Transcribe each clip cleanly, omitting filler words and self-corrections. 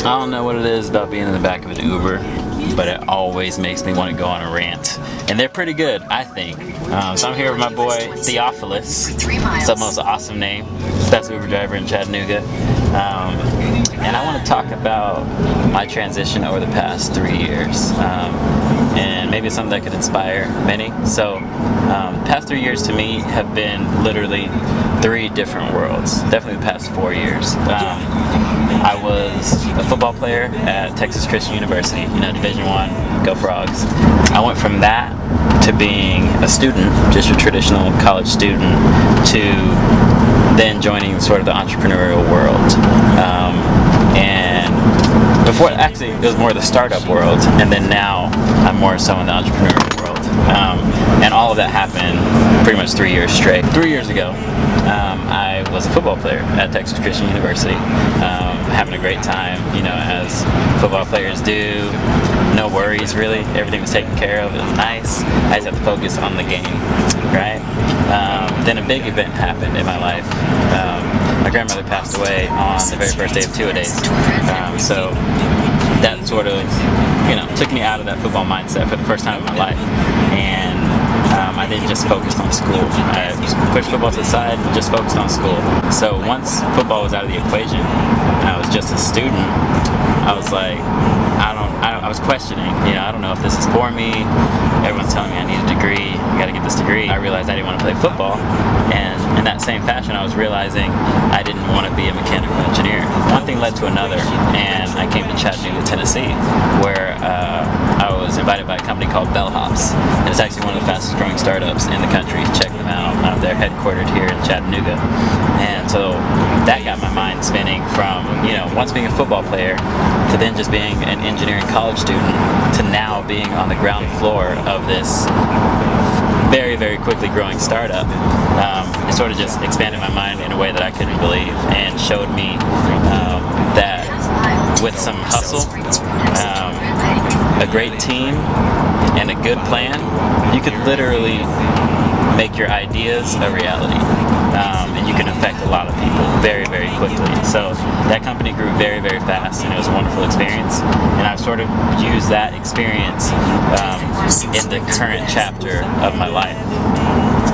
I don't know what it is about being in the back of an Uber, but it always makes me want to go on a rant. And they're pretty good, I think. So I'm here with my boy Theophilus. It's the most awesome name. Best Uber driver in Chattanooga. And I want to talk about my transition over the past 3 years. And maybe it's something that could inspire many. So the past 3 years to me have been literally 3 different worlds. Definitely the past 4 years. I was a football player at Texas Christian University, Division I, go Frogs. I went from that to being a student, just a traditional college student, to then joining sort of the entrepreneurial world. And before, actually, it was more the startup world, and then now I'm more so in the entrepreneurial world. And all of that happened pretty much 3 years straight. 3 years ago, I was a football player at Texas Christian University, having a great time, as football players do. No worries, really. Everything was taken care of. It was nice. I just had to focus on the game, right? Then a big event happened in my life. My grandmother passed away on the very first day of two-a-days. So that sort of, took me out of that football mindset for the first time in my life. And I didn't just focus on school. I just pushed football to the side and just focused on school. So once football was out of the equation and I was just a student, I was like, I was questioning, I don't know if this is for me. Everyone's telling me I need a degree, I gotta get this degree. I realized I didn't want to play football, and in that same fashion I was realizing I didn't want to be a mechanical engineer. One thing led to another, and I came to Chattanooga, Tennessee, where I was invited by a company called Bellhops. And it's actually one of the fastest growing startups in the country. Check them out. They're headquartered here in Chattanooga. And so that got my mind spinning from, once being a football player to then just being an engineering college student to now being on the ground floor of this very, very quickly growing startup. It sort of just expanded my mind in a way that I couldn't believe, and showed me that with some hustle, a great team, and a good plan, you could literally make your ideas a reality. And you can affect a lot of people very, very quickly. So that company grew very, very fast, and it was a wonderful experience. And I've sort of used that experience in the current chapter of my life.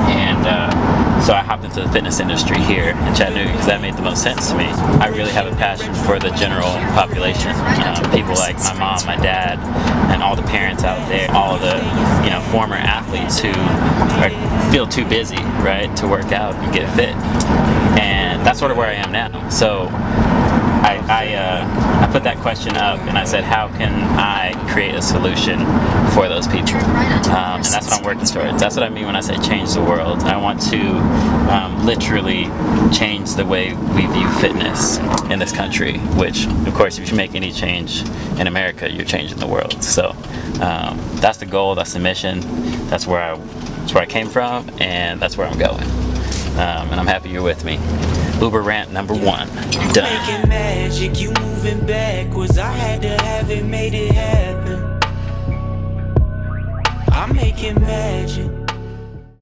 And so I hopped into the fitness industry here in Chattanooga because that made the most sense to me. I really have a passion for the general population. People like my mom, my dad, and all the parents out there, all of the former athletes who feel too busy, right, to work out and get fit. And that's sort of where I am now. So I put that question up, and I said, how can I create a solution for those people? And that's what I'm working towards. That's what I mean when I say change the world. I want to literally change the way we view fitness in this country, which, of course, if you make any change in America, you're changing the world. So that's the goal, that's the mission, that's where I came from, and that's where I'm going. And I'm happy you're with me. Uber Rant number 1. Done. Making magic, you moving backwards. I had to have it, made it happen. I'm making magic.